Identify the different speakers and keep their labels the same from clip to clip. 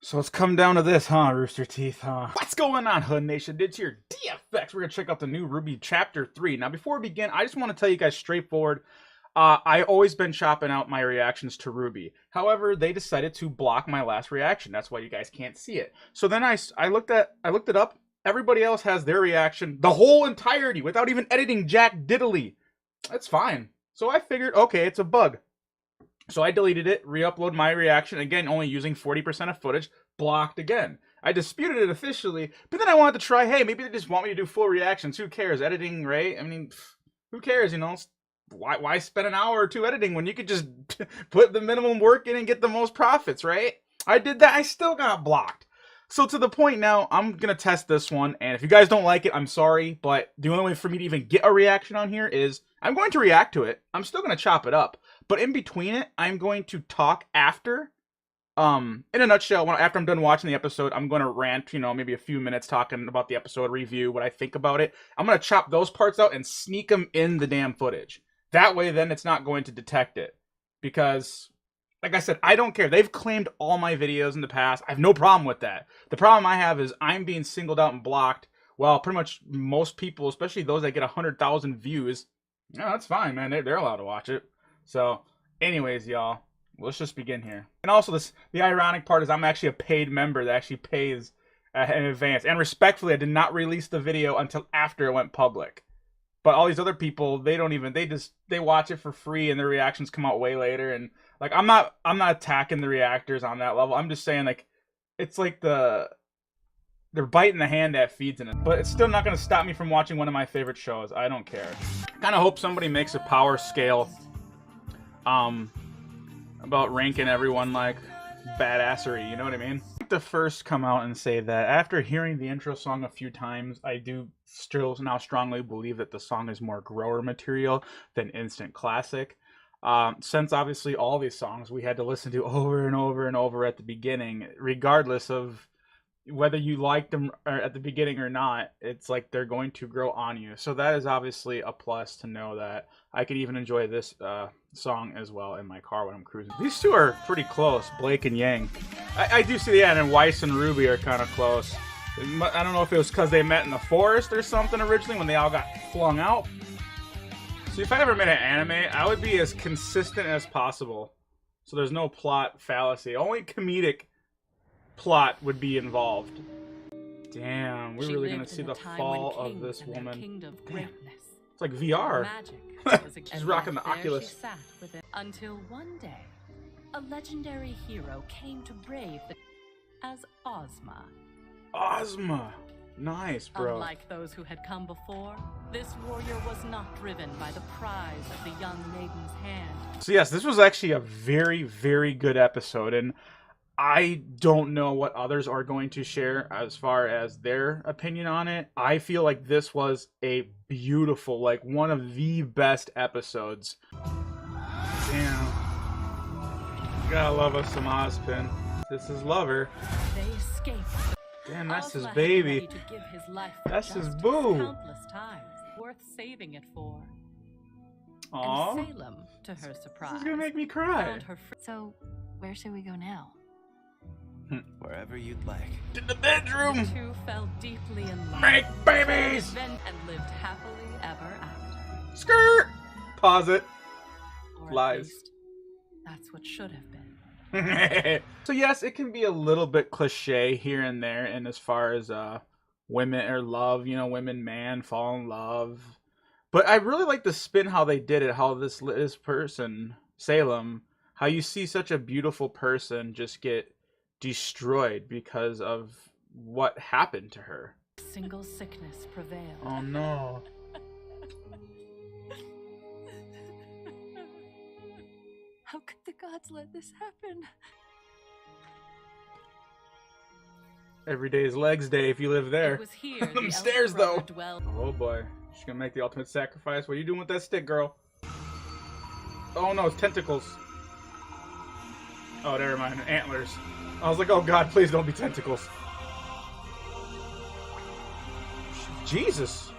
Speaker 1: So it's come down to this, huh, Rooster Teeth, huh? What's going on, Hood Nation? It's your DFX. We're going to check out the new RWBY Chapter 3. Now, before we begin, I just want to tell you guys straightforward, I've always been chopping out my reactions to RWBY. However, they decided to block my last reaction. That's why you guys can't see it. So then I looked it up. Everybody else has their reaction, the whole entirety, without even editing jack diddly. That's fine. So I figured, okay, it's a bug. So I deleted it, re-upload my reaction, again, only using 40% of footage, blocked again. I disputed it officially, but then I wanted to try, hey, maybe they just want me to do full reactions. Who cares? Editing, right? I mean, who cares, you know? Why spend an hour or two editing when you could just put the minimum work in and get the most profits, right? I did that. I still got blocked. So to the point now, I'm going to test this one, and if you guys don't like it, I'm sorry, but the only way for me to even get a reaction on here is I'm going to react to it. I'm still going to chop it up. But in between it, I'm going to talk after. In a nutshell, after I'm done watching the episode, I'm going to rant, you know, maybe a few minutes talking about the episode, review, what I think about it. I'm going to chop those parts out and sneak them in the damn footage. That way, then it's not going to detect it. Because, like I said, I don't care. They've claimed all my videos in the past. I have no problem with that. The problem I have is I'm being singled out and blocked. Well, pretty much most people, especially those that get 100,000 views, no, that's fine, man. They're allowed to watch it. So, anyways, y'all, let's just begin here. And also, the ironic part is I'm actually a paid member that actually pays in advance. And respectfully, I did not release the video until after it went public. But all these other people, they watch it for free, and their reactions come out way later. And like, I'm not attacking the reactors on that level. I'm just saying, like, it's like they're biting the hand that feeds in it. But it's still not going to stop me from watching one of my favorite shows. I don't care. I kind of hope somebody makes a power scale about ranking everyone like badassery, you know what I mean? I'd like to first come out and say that after hearing the intro song a few times, I do still now strongly believe that the song is more grower material than instant classic. Since obviously all these songs we had to listen to over and over and over at the beginning, regardless of whether you liked them at the beginning or not, it's like they're going to grow on you. So that is obviously a plus to know that I could even enjoy this song as well in my car when I'm cruising. These two are pretty close, Blake and Yang. I do see, yeah, and Weiss and RWBY are kind of close. I don't know if it was because they met in the forest or something originally when they all got flung out. So if I ever made an anime, I would be as consistent as possible. So there's no plot fallacy. Only comedic plot would be involved. Damn, we're really gonna see the fall of this woman. Damn. It's like VR. She's rocking the Oculus.
Speaker 2: Until one day, a legendary hero came to brave as Ozma.
Speaker 1: Ozma! Nice, bro.
Speaker 2: Unlike those who had come before, this warrior was not driven by the prize of the young maiden's hand.
Speaker 1: So yes, this was actually a very, very good episode, and I don't know what others are going to share as far as their opinion on it. I feel like this was a beautiful, like one of the best episodes. Damn. You gotta love us some Ozpin. This is Lover.
Speaker 2: They escaped.
Speaker 1: Damn, that's his
Speaker 2: Ozma
Speaker 1: baby.
Speaker 2: had to give his life
Speaker 1: That's his
Speaker 2: justice
Speaker 1: boo.
Speaker 2: Countless times, worth saving it for.
Speaker 1: Aww.
Speaker 2: And Salem, to her surprise,
Speaker 1: This is gonna make me cry.
Speaker 2: found her
Speaker 3: So, where should we go now?
Speaker 4: Wherever you'd like.
Speaker 1: In the bedroom!
Speaker 2: The two fell deeply in love.
Speaker 1: Make babies!
Speaker 2: And lived happily ever after.
Speaker 1: Skirt! Pause it.
Speaker 2: Or at
Speaker 1: Lies.
Speaker 2: least, that's what should have been.
Speaker 1: So yes, it can be a little bit cliche here and there, and as far as women or love, you know, women man fall in love. But I really like the spin how they did it, how this person, Salem, how you see such a beautiful person just get destroyed because of what happened to her.
Speaker 2: Single sickness prevailed.
Speaker 1: Oh no.
Speaker 3: How could the gods let this happen?
Speaker 1: Every day is legs day if you live there.
Speaker 2: It was here
Speaker 1: Them
Speaker 2: the
Speaker 1: stairs,
Speaker 2: elder brother
Speaker 1: though.
Speaker 2: dwelled.
Speaker 1: Oh boy. She's gonna make the ultimate sacrifice. What are you doing with that stick, girl? Oh no, it's tentacles. Oh, never mind. Antlers. I was like, oh god, please don't be tentacles. Jesus.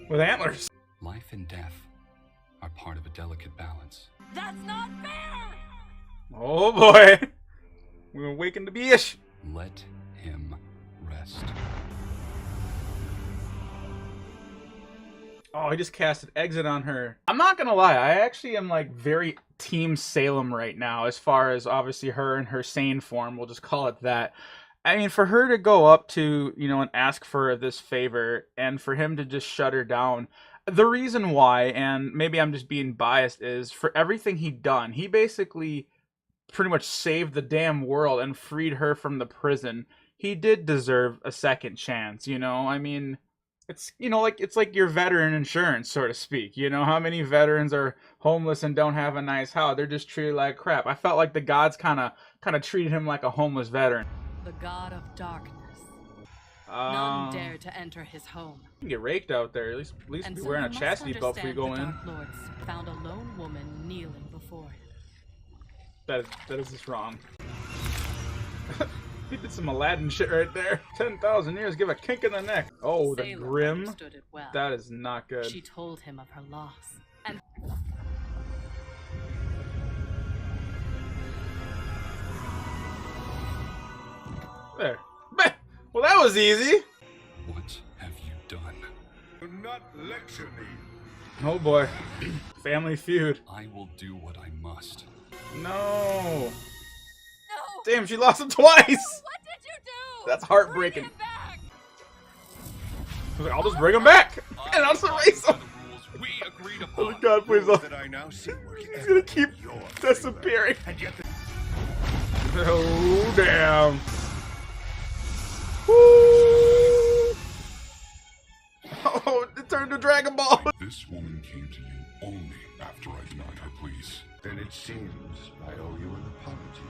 Speaker 1: With antlers.
Speaker 4: Life and death are part of a delicate balance.
Speaker 2: That's not fair!
Speaker 1: Oh boy. We're gonna awaken the bitch.
Speaker 4: Let him rest.
Speaker 1: Oh, he just casted exit on her. I'm not gonna lie, I actually am like very team Salem right now, as far as obviously her and her sane form, we'll just call it that. I mean, for her to go up to, you know, and ask for this favor, and for him to just shut her down, the reason why, and maybe I'm just being biased, is for everything he'd done, he basically pretty much saved the damn world and freed her from the prison. He did deserve a second chance, you know? I mean, it's, you know, like, it's like your veteran insurance, so to speak. You know, how many veterans are homeless and don't have a nice house? They're just treated like crap. I felt like the gods kind of treated him like a homeless veteran.
Speaker 2: The god of darkness. None dare to enter his home.
Speaker 1: You can get raked out there. At least
Speaker 2: And
Speaker 1: be
Speaker 2: so
Speaker 1: wearing a
Speaker 2: you must
Speaker 1: chastity belt before you go
Speaker 2: understand
Speaker 1: in.
Speaker 2: the Dark Lords found a lone woman kneeling before him.
Speaker 1: That is just wrong. He did some Aladdin shit right there. 10,000 years, give a kink in the neck. Oh, the
Speaker 2: Salem
Speaker 1: grim.
Speaker 2: understood it well.
Speaker 1: That is not good.
Speaker 2: She told him of her loss, and
Speaker 1: There. Bah! Well, that was easy.
Speaker 4: What have you done?
Speaker 5: Do not lecture me.
Speaker 1: Oh boy. Family feud.
Speaker 4: I will do what I must.
Speaker 1: No.
Speaker 3: No!
Speaker 1: Damn, she lost him twice.
Speaker 3: What did you do?
Speaker 1: That's heartbreaking.
Speaker 3: Bring it back!
Speaker 1: I was like, I'll just bring him back. And I'll just erase him.
Speaker 4: We agreed
Speaker 1: Oh
Speaker 4: upon.
Speaker 1: God, please don't.
Speaker 5: That I now see working
Speaker 1: He's gonna keep
Speaker 5: your
Speaker 1: disappearing.
Speaker 5: favor. And yet the
Speaker 1: Oh, damn. Woo. Oh, it turned to Dragon Ball.
Speaker 6: This woman came to you only after I denied her pleas.
Speaker 5: then it seems I owe you an apology.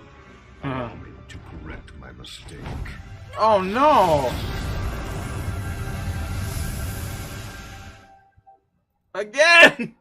Speaker 5: Allow me to correct my mistake.
Speaker 1: Oh, no. Again.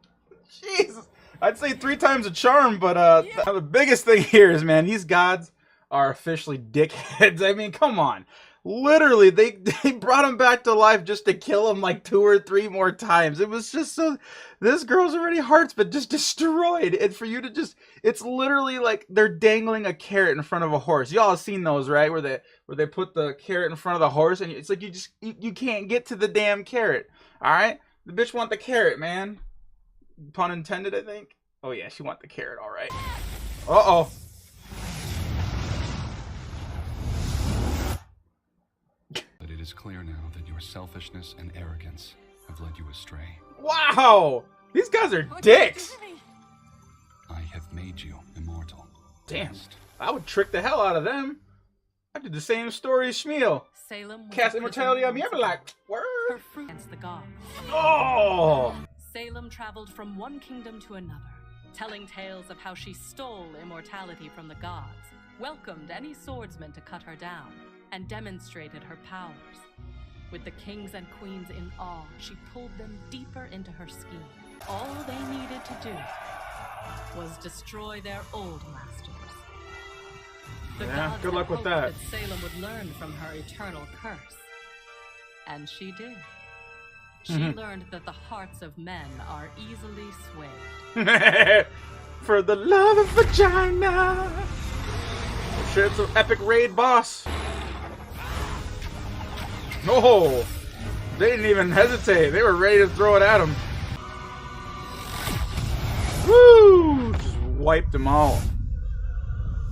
Speaker 1: Jesus. I'd say 3 times a charm, but the biggest thing here is, man, these gods are officially dickheads. I mean, come on. Literally, they brought him back to life just to kill him like 2 or 3 more times. It was just so... This girl's already heart's been just destroyed. And for you to just... It's literally like they're dangling a carrot in front of a horse. Y'all have seen those, right? Where they put the carrot in front of the horse, and it's like you can't get to the damn carrot. Alright? The bitch want the carrot, man. Pun intended, I think. Oh yeah, she want the carrot, alright. Uh-oh.
Speaker 4: But it is clear now that your selfishness and arrogance have led you astray.
Speaker 1: Wow! These guys are
Speaker 3: What did you do
Speaker 1: dicks!
Speaker 3: to me?
Speaker 4: I have made you immortal.
Speaker 1: Damn.
Speaker 4: Blessed.
Speaker 1: I would trick the hell out of them. I did the same story as Shmuel.
Speaker 2: Salem was
Speaker 1: Cast
Speaker 2: a
Speaker 1: immortality on me, I'd
Speaker 2: prisoner
Speaker 1: be like,
Speaker 2: her
Speaker 1: word?
Speaker 2: fruit against the gods.
Speaker 1: Oh!
Speaker 2: Salem traveled from one kingdom to another, telling tales of how she stole immortality from the gods, welcomed any swordsman to cut her down, and demonstrated her powers. With the kings and queens in awe, she pulled them deeper into her scheme. All they needed to do was destroy their old masters. The
Speaker 1: Yeah,
Speaker 2: gods
Speaker 1: good
Speaker 2: had
Speaker 1: luck with
Speaker 2: hoped
Speaker 1: that.
Speaker 2: Salem would learn from her eternal curse. And she did. She
Speaker 1: Mhm.
Speaker 2: learned that the hearts of men are easily swayed.
Speaker 1: For the love of vagina! Oh, shit, it's an epic raid boss. No! They didn't even hesitate. They were ready to throw it at him. Woo! Just wiped them all.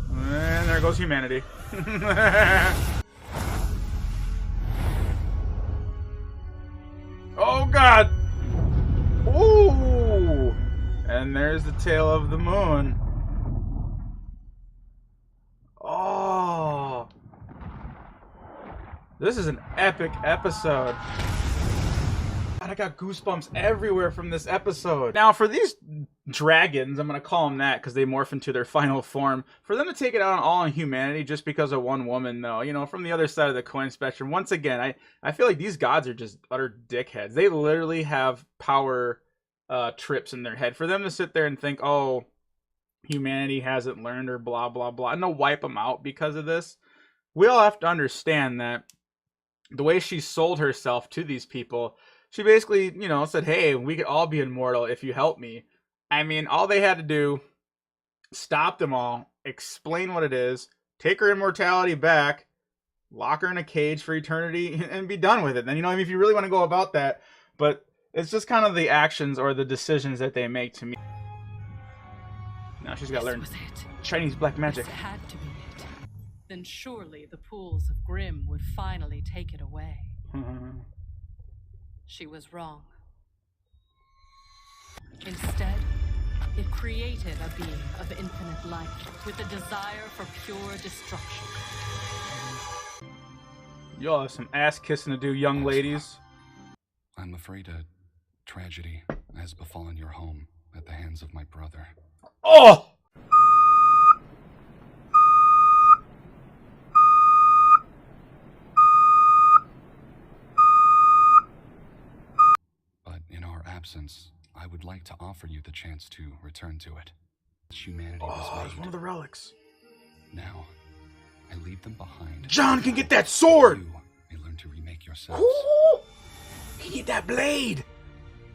Speaker 1: And there goes humanity. Oh God! Ooh! And there's the tail of the moon. Oh! This is an epic episode. God, I got goosebumps everywhere from this episode. Now, for these dragons, I'm gonna call them that because they morph into their final form. For them to take it out on humanity just because of one woman, though, you know, from the other side of the coin spectrum, once again, I feel like these gods are just utter dickheads. They literally have power trips in their head. For them to sit there and think, oh, humanity hasn't learned or blah, blah, blah, and to wipe them out because of this, we all have to understand that the way she sold herself to these people, she basically, you know, said, hey, we could all be immortal if you help me. I mean, all they had to do, stop them all, explain what it is, take her immortality back, lock her in a cage for eternity, and be done with it. Then, you know, I mean, if you really want to go about that, but it's just kind of the actions or the decisions that they make to me. Now she's got to learn Chinese black magic.
Speaker 2: This had to be it. Then surely the pools of Grimm would finally take it away. She was wrong. Instead, it created a being of infinite life with a desire for pure destruction.
Speaker 1: Y'all have some ass kissing to do, young ladies.
Speaker 4: I'm afraid a tragedy has befallen your home at the hands of my brother.
Speaker 1: Oh!
Speaker 4: But in our absence, I would like to offer you the chance to return to it. Humanity was made.
Speaker 1: It's one of the relics.
Speaker 4: Now, I leave them behind.
Speaker 1: John can get that sword!
Speaker 4: You may learn to remake yourselves.
Speaker 1: Ooh, he need that blade!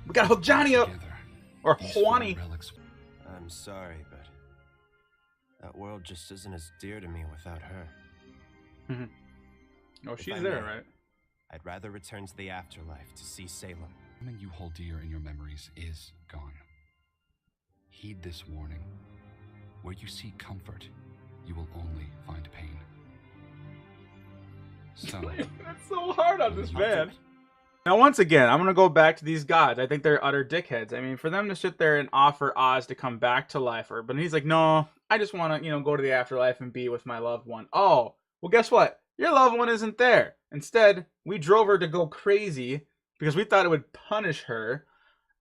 Speaker 1: We gotta hook Johnny up!
Speaker 4: Together,
Speaker 1: Or
Speaker 4: these four
Speaker 1: Juani.
Speaker 4: relics.
Speaker 7: I'm sorry, but that world just isn't as dear to me without her.
Speaker 1: Oh,
Speaker 7: If
Speaker 1: she's
Speaker 7: I
Speaker 1: there,
Speaker 7: may,
Speaker 1: right?
Speaker 7: I'd rather return to the afterlife to see Salem.
Speaker 4: The woman you hold dear in your memories is gone. Heed this warning. Where you seek comfort, you will only find pain. So,
Speaker 1: That's so hard on this man. Now, once again, I'm going to go back to these gods. I think they're utter dickheads. I mean, for them to sit there and offer Oz to come back to life, but he's like, no, I just want to, you know, go to the afterlife and be with my loved one. Oh, well, guess what? Your loved one isn't there. Instead, we drove her to go crazy because we thought it would punish her.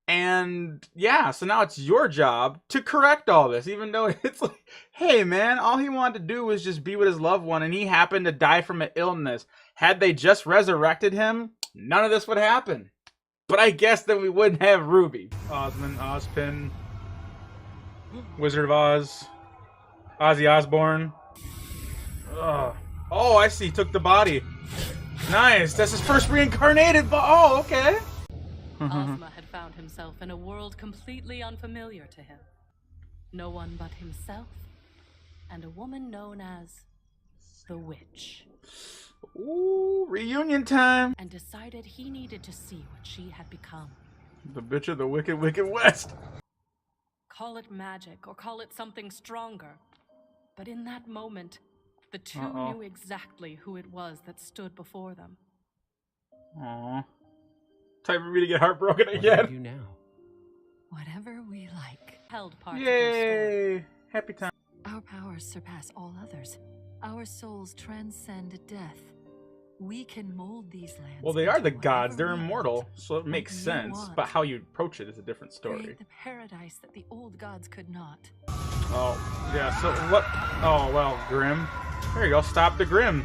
Speaker 1: And yeah, so now it's your job to correct all this, even though it's like, hey man, all he wanted to do was just be with his loved one and he happened to die from an illness. Had they just resurrected him, none of this would happen. But I guess then we wouldn't have Ruby. Osmond, Ozpin, Wizard of Oz, Ozzy Osbourne. Ugh. Oh, I see, took the body. Nice, that's his first reincarnated oh, okay.
Speaker 2: Ozma had found himself in a world completely unfamiliar to him. No one but himself, and a woman known as the Witch.
Speaker 1: Ooh, reunion time.
Speaker 2: And decided he needed to see what she had become.
Speaker 1: The bitch of the wicked, wicked west.
Speaker 2: Call it magic or call it something stronger. But in that moment, the two knew exactly who it was that stood before them.
Speaker 1: Aww. Time for me to get heartbroken again.
Speaker 7: What do you do now?
Speaker 3: Whatever we like.
Speaker 2: Held part of their story.
Speaker 1: Yay! Happy time.
Speaker 3: Our powers surpass all others. Our souls transcend death. We can mold these lands.
Speaker 1: Well, they are
Speaker 3: into
Speaker 1: the gods.
Speaker 3: whatever
Speaker 1: They're
Speaker 3: we
Speaker 1: immortal,
Speaker 3: want.
Speaker 1: so it makes
Speaker 3: you
Speaker 1: sense.
Speaker 3: want.
Speaker 1: But how you approach it is a different story.
Speaker 3: Create the paradise that the old gods could not.
Speaker 1: Oh, yeah, so what? Oh, well, Grimm. There you go, stop the Grimm.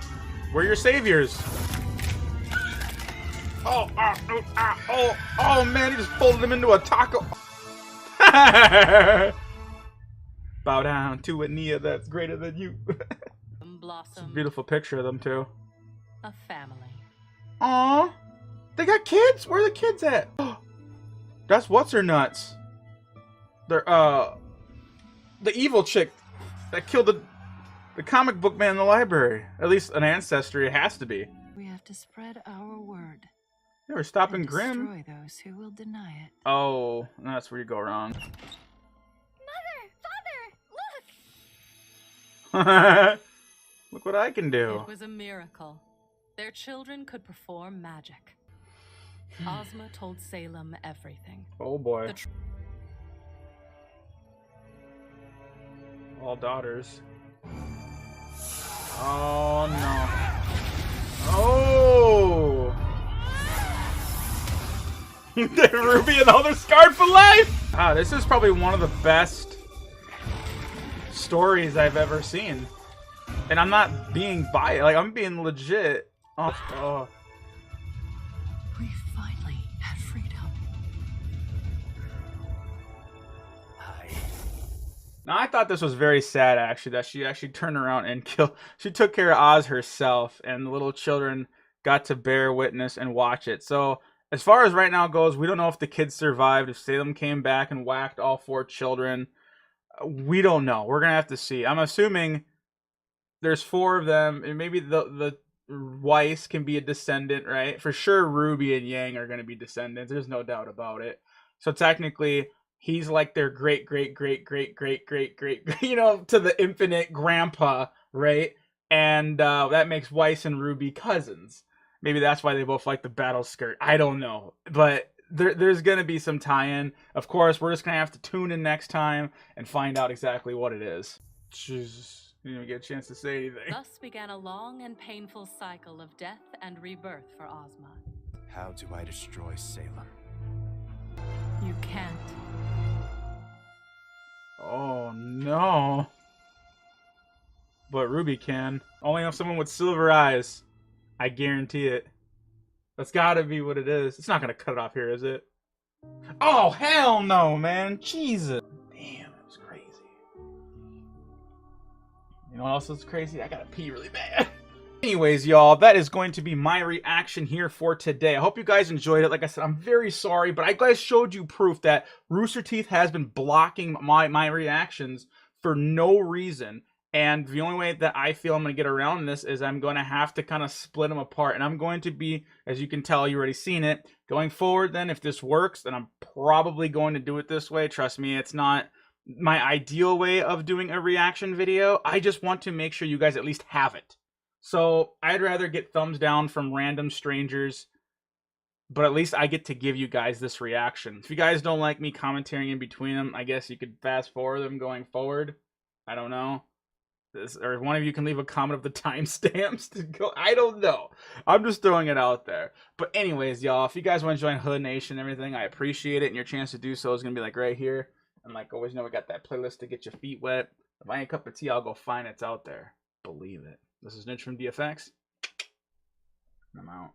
Speaker 1: We're your saviors. Oh, oh, man, he just pulled him into a taco. Bow down to a Nia that's greater than you. It's a
Speaker 2: Blossom,
Speaker 1: beautiful picture of them, too.
Speaker 2: a family.
Speaker 1: Aw, they got kids? Where are the kids at? That's what's-her-nuts. They're, the evil chick that killed the comic book man in the library. At least an ancestry, it has to be.
Speaker 3: We have to spread our word.
Speaker 1: They were stopping
Speaker 3: and
Speaker 1: Grimm.
Speaker 3: destroy those who will deny it.
Speaker 1: Oh, that's where you go wrong.
Speaker 2: Father! Look!
Speaker 1: Look what I can do.
Speaker 2: It was a miracle. Their children could perform magic. Ozma told Salem everything.
Speaker 1: Oh boy.
Speaker 2: The
Speaker 1: All daughters. Oh no. Oh! Ruby and all they're scarred for life! Ah, this is probably one of the best stories I've ever seen. And I'm not being biased, like I'm being legit. Oh.
Speaker 3: We finally have freedom.
Speaker 1: Now, I thought this was very sad, actually, that she actually turned around and killed. She took care of Oz herself, and the little children got to bear witness and watch it. So, as far as right now goes, we don't know if the kids survived, if Salem came back and whacked all 4 children. We don't know. We're going to have to see. I'm assuming there's 4 of them, and maybe the Weiss can be a descendant, right? For sure, Ruby and Yang are going to be descendants. There's no doubt about it. So technically, he's like their great, great, great, great, great, great, great, you know, to the infinite grandpa, right? And that makes Weiss and Ruby cousins. Maybe that's why they both like the battle skirt. I don't know, but there's going to be some tie-in. Of course, we're just going to have to tune in next time and find out exactly what it is. Jesus, you didn't even get a chance to say anything.
Speaker 2: Thus began a long and painful cycle of death and rebirth for Ozma.
Speaker 7: How do I destroy Salem?
Speaker 2: You can't.
Speaker 1: Oh no. But Ruby can. Only if someone with silver eyes. I guarantee it. That's gotta be what it is. It's not gonna cut it off here, is it? Oh, hell no, man. Jesus. Damn, it was crazy. You know what else is crazy? I gotta pee really bad. Anyways, y'all, that is going to be my reaction here for today. I hope you guys enjoyed it. Like I said, I'm very sorry, but I guys showed you proof that Rooster Teeth has been blocking my reactions for no reason. And the only way that I feel I'm going to get around this is I'm going to have to kind of split them apart. And I'm going to be, as you can tell, you already seen it. Going forward, then, if this works, then I'm probably going to do it this way. Trust me, it's not my ideal way of doing a reaction video. I just want to make sure you guys at least have it. So I'd rather get thumbs down from random strangers, but at least I get to give you guys this reaction. If you guys don't like me commentating in between them, I guess you could fast forward them going forward. I don't know. Or if one of you can leave a comment of the timestamps to go. I don't know. I'm just throwing it out there. But anyways, y'all, if you guys want to join Hood Nation and everything, I appreciate it. And your chance to do so is going to be like right here. And like always know, we got that playlist to get your feet wet. If I ain't a cup of tea, I'll go find it. It's out there. Believe it. This is Nidge from DFX. I'm out.